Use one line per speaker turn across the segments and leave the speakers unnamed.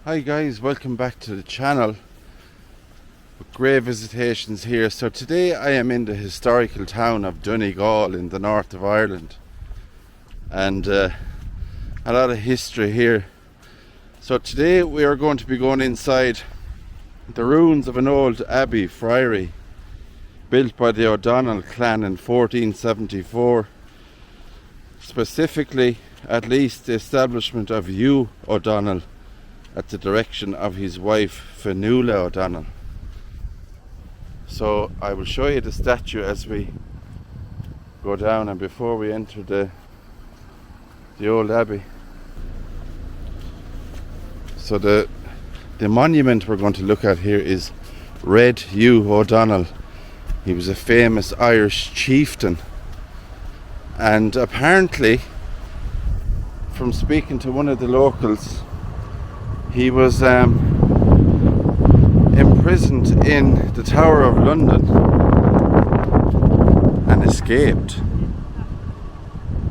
Hi guys, welcome back to the channel with grave visitations here. So today I am in the historical town of Donegal in the north of Ireland, and a lot of history here. So today we are going to be going inside the ruins of an old abbey friary built by the O'Donnell clan in 1474. Specifically, at least the establishment of Hugh O'Donnell at the direction of his wife Fionnuala O'Donnell. So I will show you the statue as we go down and before we enter the old abbey. So the monument we're going to look at here is Red Hugh O'Donnell. He was a famous Irish chieftain, and apparently, from speaking to one of the locals, he was imprisoned in the Tower of London and escaped.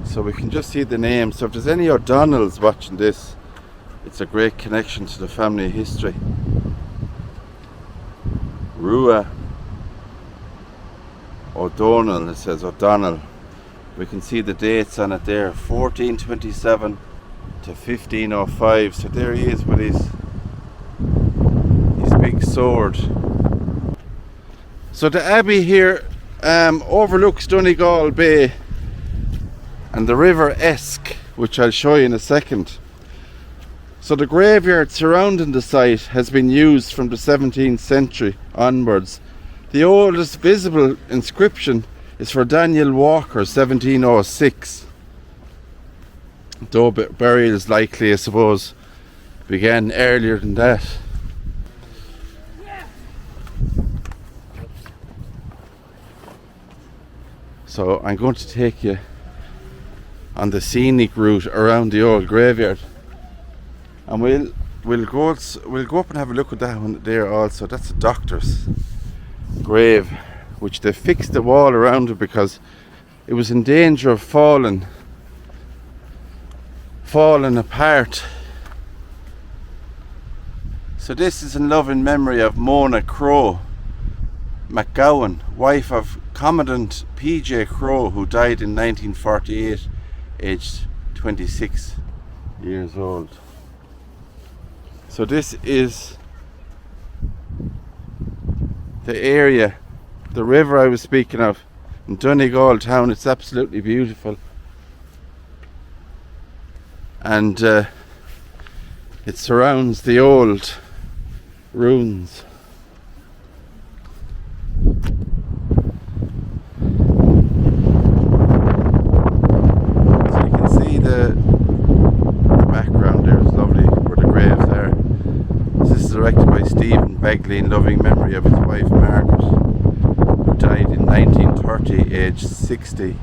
So we can just see the name. So if there's any O'Donnells watching this, it's a great connection to the family history. Rua O'Donnell, it says O'Donnell. We can see the dates on it there, 1427 to 1505. So there he is with his big sword. So the abbey here overlooks Donegal Bay and the River Esk, which I'll show you in a second. So the graveyard surrounding the site has been used from the 17th century onwards. The oldest visible inscription is for Daniel Walker, 1706. Though burials likely, I suppose, began earlier than that. So I'm going to take you on the scenic route around the old graveyard, and we'll go up and have a look at that one there also. That's a doctor's grave, which they fixed the wall around it because it was in danger of falling apart. So this is in loving memory of Mona Crowe McGowan, wife of Commandant P.J. Crowe, who died in 1948, aged 26 years old. So this is the area, the river I was speaking of in Donegal town. It's absolutely beautiful, and it surrounds the old ruins. So you can see the background there is lovely where the graves are. This is erected by Stephen Begley in loving memory of his wife Margaret, who died in 1930, aged 60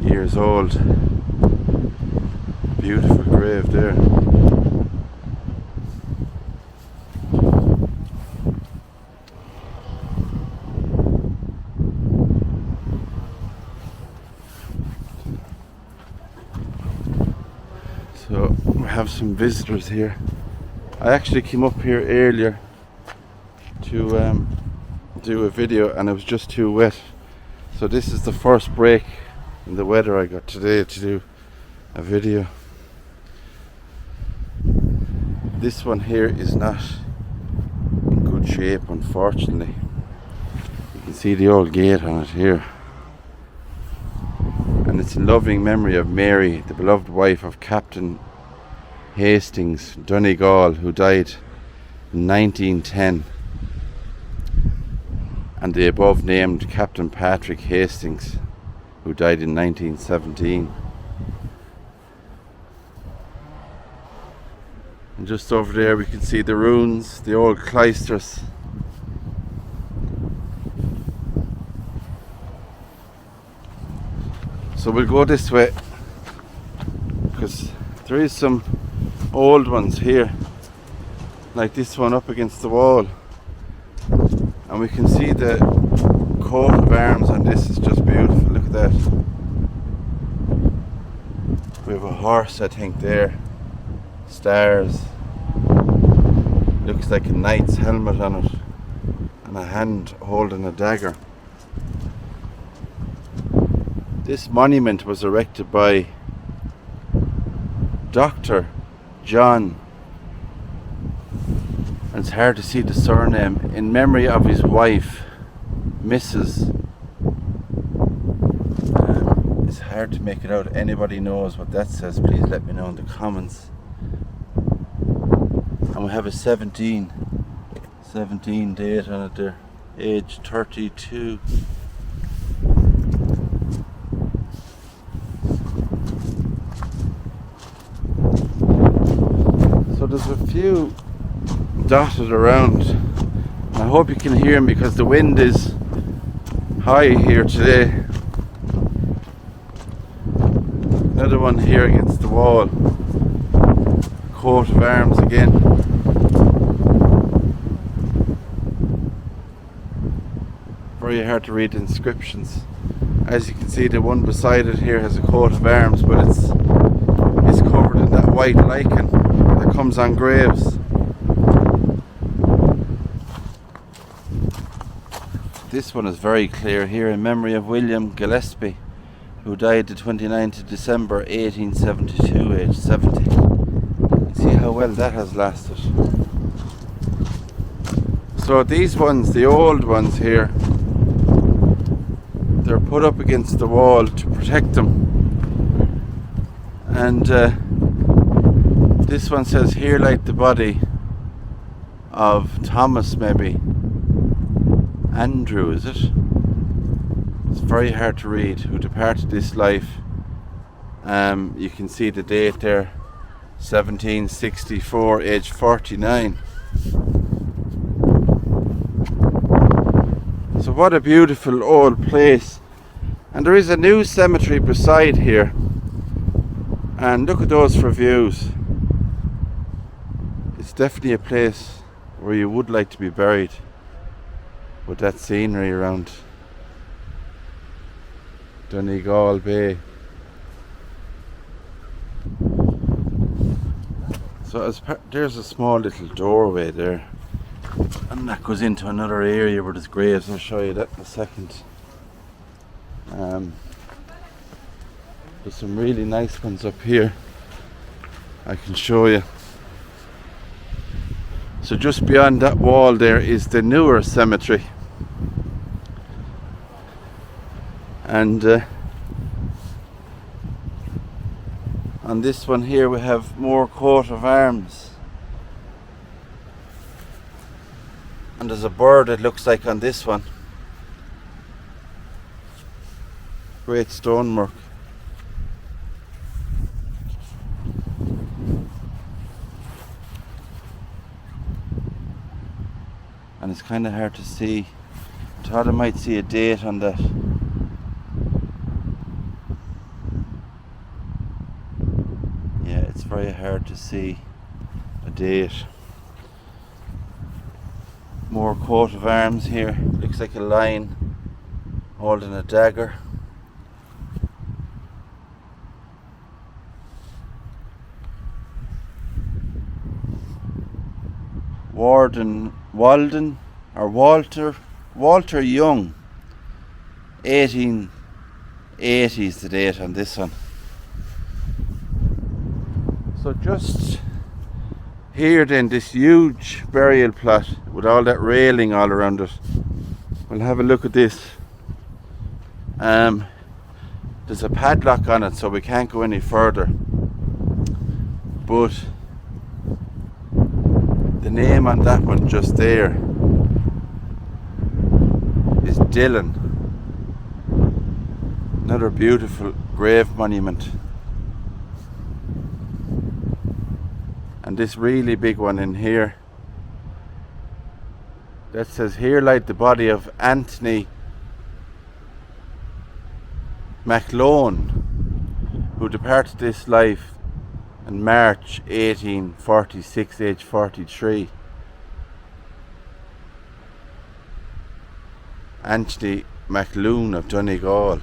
years old. Beautiful grave there. So we have some visitors here. I actually came up here earlier to do a video and it was just too wet. So this is the first break in the weather I got today to do a video. This one here is not in good shape, unfortunately. You can see the old gate on it here. And it's in loving memory of Mary, the beloved wife of Captain Hastings Donegal, who died in 1910. And the above named Captain Patrick Hastings, who died in 1917. And just over there we can see the ruins, the old cloisters. So we'll go this way because there is some old ones here, like this one up against the wall, and we can see the coat of arms on this is just beautiful. Look at that. We have a horse, I think, there. Stars. Looks like a knight's helmet on it, and a hand holding a dagger. This monument was erected by Dr. John, and it's hard to see the surname, in memory of his wife, Mrs. It's hard to make it out. Anybody knows what that says, please let me know in the comments. And we have a 17 date on it there, age 32. So there's a few dotted around. I hope you can hear me because the wind is high here today. Another one here against the wall. Coat of arms again. Very hard to read the inscriptions. As you can see, the one beside it here has a coat of arms, but it's covered in that white lichen that comes on graves. This one is very clear here, in memory of William Gillespie, who died the 29th of December 1872, age 70. You see how well that has lasted. So these ones, the old ones here, they're put up against the wall to protect them. And this one says, "Here light the body of Thomas," maybe. Andrew, is it? It's very hard to read. Who departed this life. You can see the date there, 1764, age 49. So what a beautiful old place. And there is a new cemetery beside here. And look at those for views. It's definitely a place where you would like to be buried, with that scenery around Donegal Bay. So there's a small little doorway there, and that goes into another area where there's graves. I'll show you that in a second. There's some really nice ones up here I can show you. So just beyond that wall there is the newer cemetery. And on this one here we have more coat of arms. And there's a bird, it looks like, on this one. Great stonework. And it's kind of hard to see. I thought I might see a date on that. Yeah, it's very hard to see a date. More coat of arms here. Looks like a lion holding a dagger. Walter Young, 1880 is the date on this one. So just here then, this huge burial plot with all that railing all around it. We'll have a look at this. There's a padlock on it, so we can't go any further. But the name on that one just there is Dillon. Another beautiful grave monument. And this really big one in here that says, "Here light the body of Anthony MacLone, who departed this life in March 1846, age 43. Anthony MacLone of Donegal."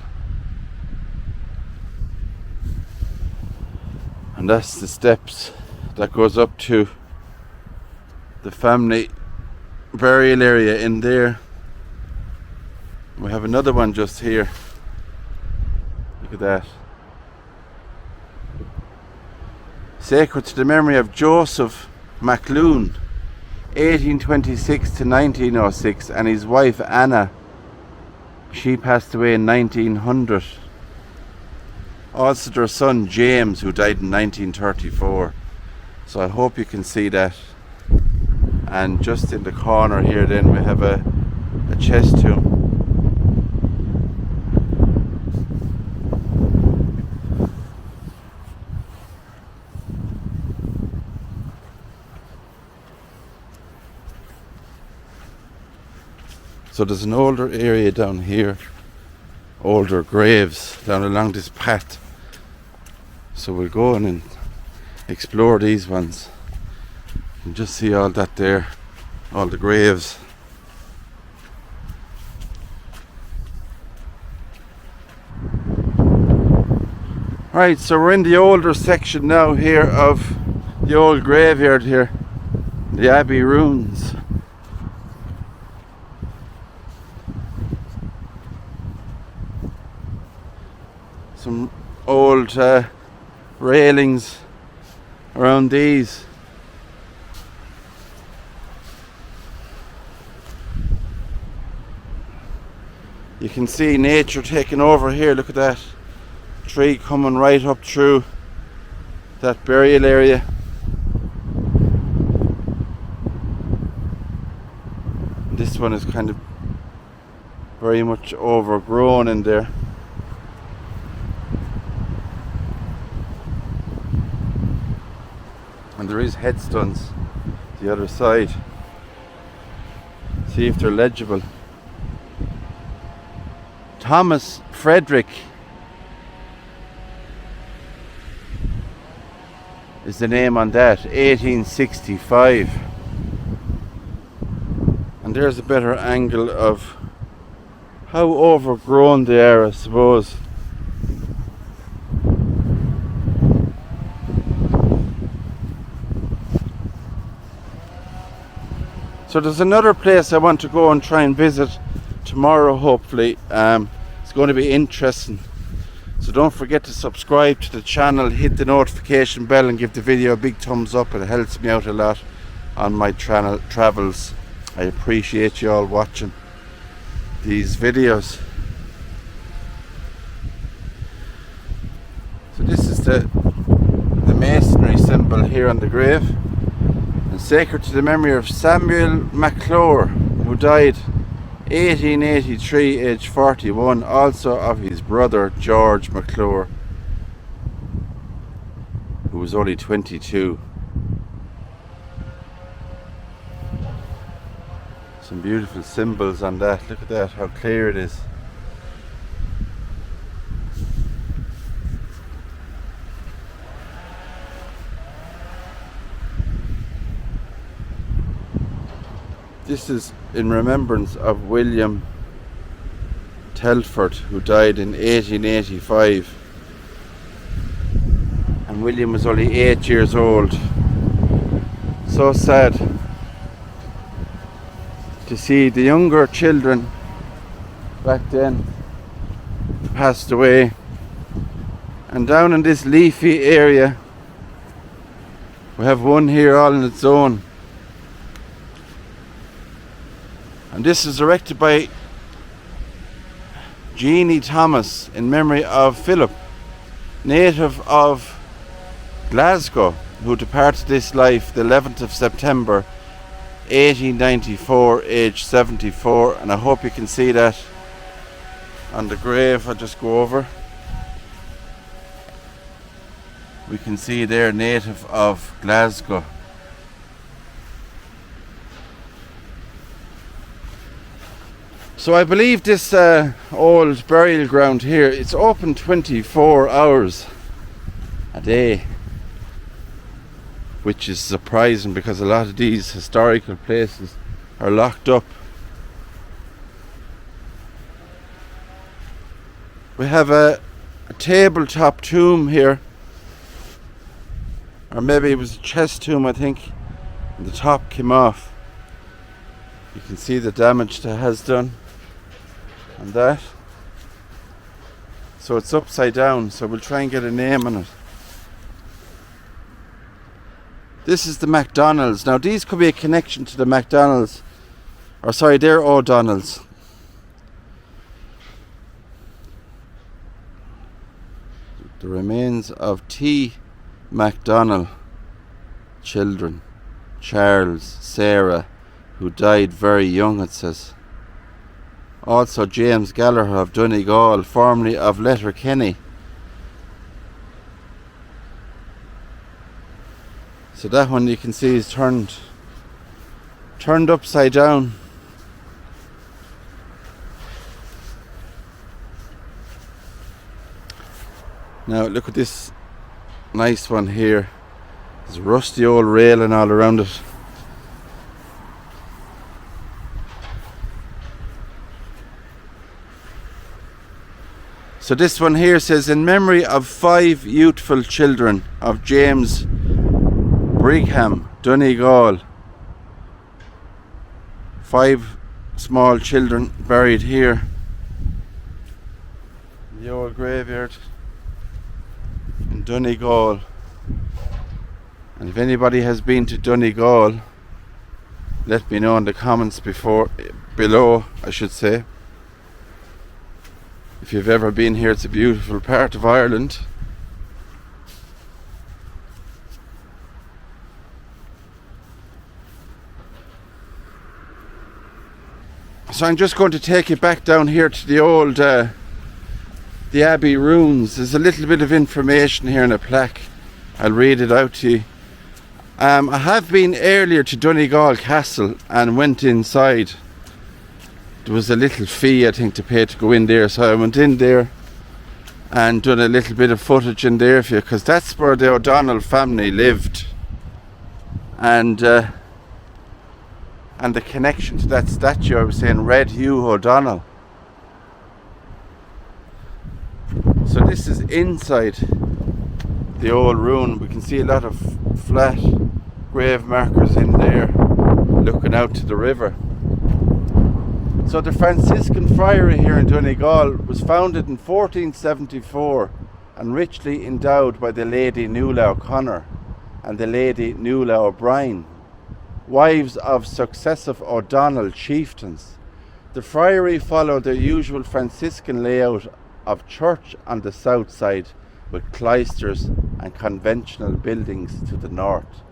And that's the steps that goes up to the family burial area in there. We have another one just here. Look at that. Sacred to the memory of Joseph McLoone, 1826 to 1906, and his wife Anna. She passed away in 1900. Also their son James, who died in 1934. So I hope you can see that. And just in the corner here then we have a chest tomb. So there's an older area down here, older graves down along this path. So we'll go in and explore these ones and just see all that there, all the graves. Right, so we're in the older section now here of the old graveyard here, the Abbey ruins. Some old railings around these. You can see nature taking over here. Look at that tree coming right up through that burial area. This one is kind of very much overgrown in there. And there is headstones the other side. See if they're legible. Thomas Frederick is the name on that, 1865. And there's a better angle of how overgrown they are, I suppose. So there's another place I want to go and try and visit tomorrow, hopefully. It's going to be interesting. So don't forget to subscribe to the channel, hit the notification bell and give the video a big thumbs up. It helps me out a lot on my travels. I appreciate you all watching these videos. So this is the masonry symbol here on the grave. And sacred to the memory of Samuel McClure, who died 1883, age 41, also of his brother George McClure, who was only 22. Some beautiful symbols on that. Look at that, how clear it is. This is in remembrance of William Telford, who died in 1885. And William was only 8 years old. So sad to see the younger children back then passed away. And down in this leafy area we have one here all on its own. And this is erected by Jeanie Thomas in memory of Philip, native of Glasgow, who departed this life the 11th of September 1894, age 74. And I hope you can see that on the grave. I'll just go over. We can see there, native of Glasgow. So I believe this old burial ground here, it's open 24 hours a day, which is surprising because a lot of these historical places are locked up. We have a tabletop tomb here, or maybe it was a chest tomb, I think. And the top came off. You can see the damage that has done on that. So it's upside down, so we'll try and get a name on it. This is the McDonald's. Now these could be a connection to the McDonald's. Or sorry, they're O'Donnell's. The remains of T. MacDonald children, Charles, Sarah, who died very young, it says. Also James Gallagher of Donegal, formerly of Letterkenny. So that one you can see is turned upside down. Now look at this nice one here. There's rusty old railing all around it. So this one here says, in memory of 5 youthful children of James Brigham, Donegal. 5 small children buried here. The old graveyard in Donegal. And if anybody has been to Donegal, let me know in the comments below, I should say. If you've ever been here, it's a beautiful part of Ireland. So I'm just going to take you back down here to the old the Abbey ruins. There's a little bit of information here in a plaque. I'll read it out to you. I have been earlier to Donegal Castle and went inside. There was a little fee, I think, to pay to go in there, so I went in there and done a little bit of footage in there for you, because that's where the O'Donnell family lived, and the connection to that statue, I was saying, Red Hugh O'Donnell. So this is inside the old ruin. We can see a lot of flat grave markers in there looking out to the river. So the Franciscan Friary here in Donegal was founded in 1474 and richly endowed by the Lady Nuala O'Connor and the Lady Nuala O'Brien, wives of successive O'Donnell chieftains. The friary followed their usual Franciscan layout of church on the south side with cloisters and conventional buildings to the north.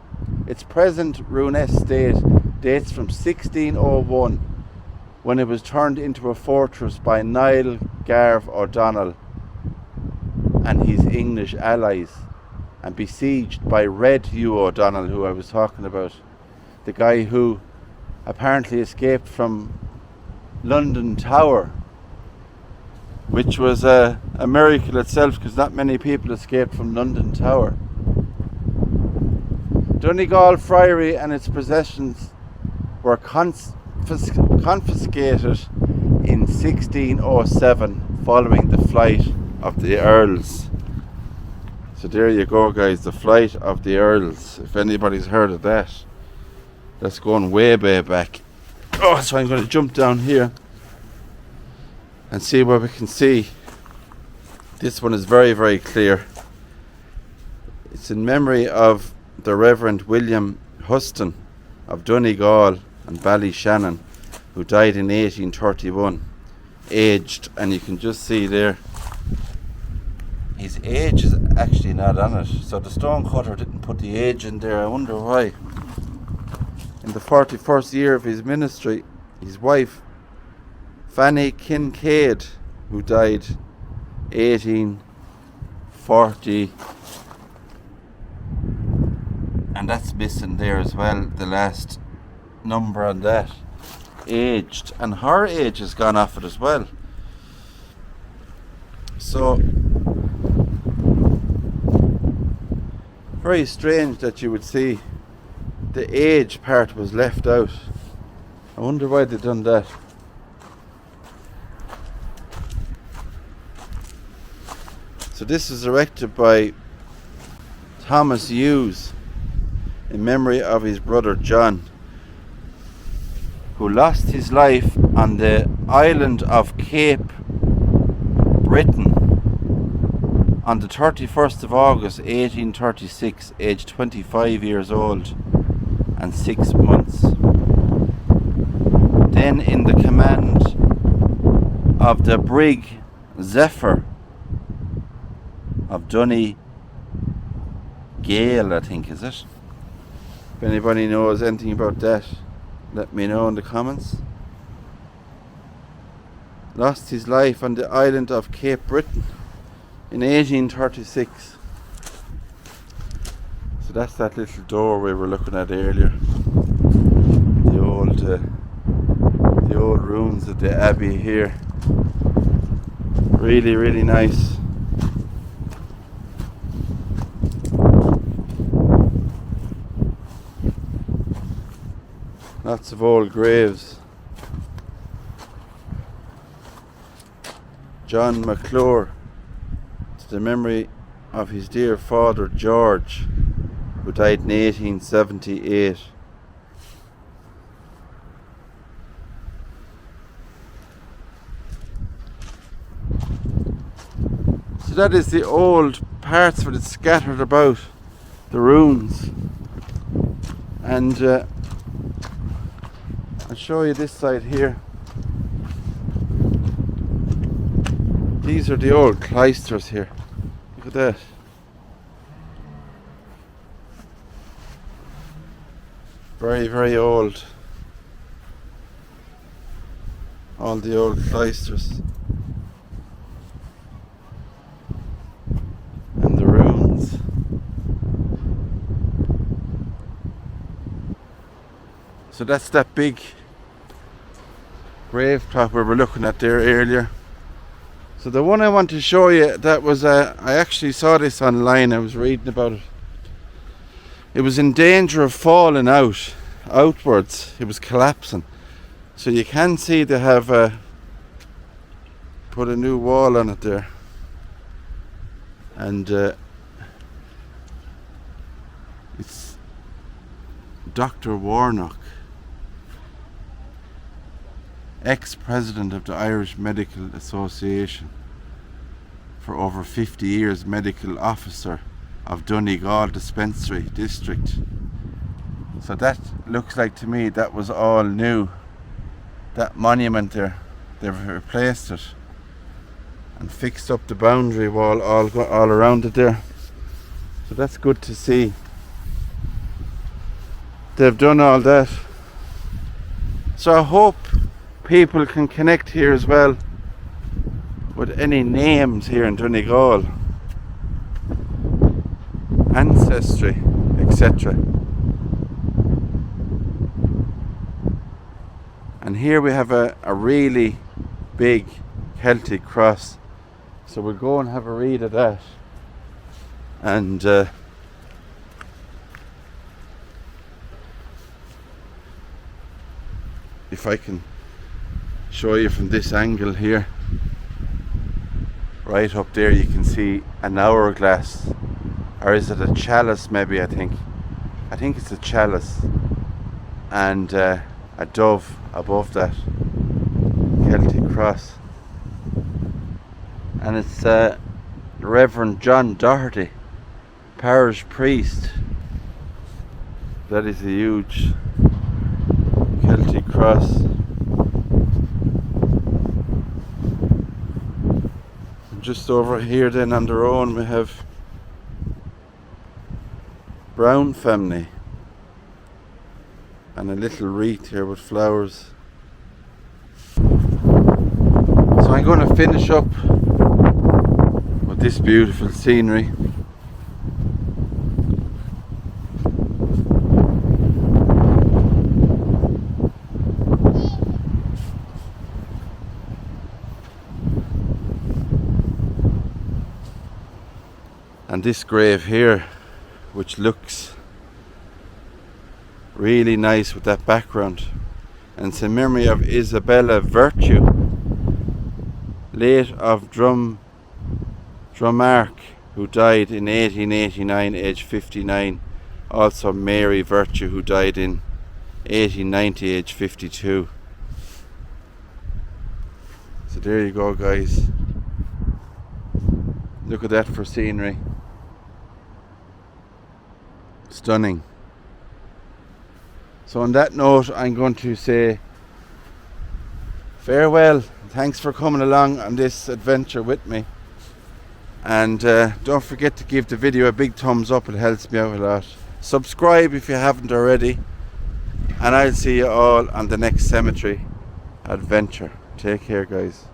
Its present ruinous state dates from 1601, when it was turned into a fortress by Niall Garve O'Donnell and his English allies, and besieged by Red Hugh O'Donnell, who I was talking about, the guy who apparently escaped from London Tower, which was a miracle itself, because not many people escaped from London Tower. Donegal Friary and its possessions were confiscated in 1607 following the flight of the Earls. So there you go, guys, the flight of the Earls. If anybody's heard of that, that's going way back. Oh, so I'm going to jump down here and see what we can see. This one is very, very clear. It's in memory of the Reverend William Huston of Donegal and Ballyshannon, who died in 1831, aged, and you can just see there his age is actually not on it, so the stone cutter didn't put the age in there. I wonder why. In the 41st year of his ministry, his wife Fanny Kincaid, who died 1840, and that's missing there as well, the last number on that, aged, and her age has gone off it as well. So very strange that you would see the age part was left out. I wonder why they done that. So this was erected by Thomas Hughes in memory of his brother John, who lost his life on the island of Cape Breton on the 31st of August 1836, aged 25 years old and 6 months. Then in the command of the brig Zephyr of Donegal, I think, is it? If anybody knows anything about that, let me know in the comments. Lost his life on the island of Cape Breton in 1836. So that's that little door we were looking at earlier. The old ruins of the Abbey here. Really, really nice. Lots of old graves. John McClure, to the memory of his dear father George, who died in 1878. So that is the old parts of it scattered about the ruins. And I'll show you this side here. These are the old cloisters here. Look at that. Very, very old. All the old cloisters. And the ruins. So that's that big grave plot we were looking at there earlier. So the one I want to show you, that was I actually saw this online. I was reading about it. It was in danger of falling outwards. It was collapsing. So you can see they have put a new wall on it there, and it's Dr. Warnock, ex-president of the Irish Medical Association, for over 50 years medical officer of Donegal Dispensary District. So that looks like to me that was all new. That monument there, they've replaced it and fixed up the boundary wall all around it there. So that's good to see. They've done all that. So I hope people can connect here as well with any names here in Donegal, ancestry, etc. And here we have a really big Celtic cross, so we'll go and have a read of that. And if I can show you from this angle here, right up there you can see an hourglass, or is it a chalice maybe? I think it's a chalice, and a dove above that Celtic cross. And it's Reverend John Doherty, parish priest. That is a huge Celtic cross. And just over here then on their own we have Brown family, and a little wreath here with flowers. So I'm going to finish up with this beautiful scenery. And this grave here, which looks really nice with that background, and it's in memory of Isabella Virtue, late of Drumark, who died in 1889, aged 59, Also Mary Virtue, who died in 1890, age 52. So there you go, guys. Look at that for scenery. Stunning. So on that note, I'm going to say farewell. Thanks for coming along on this adventure with me. And don't forget to give the video a big thumbs up. It helps me out a lot. Subscribe if you haven't already. And I'll see you all on the next cemetery adventure. Take care, guys.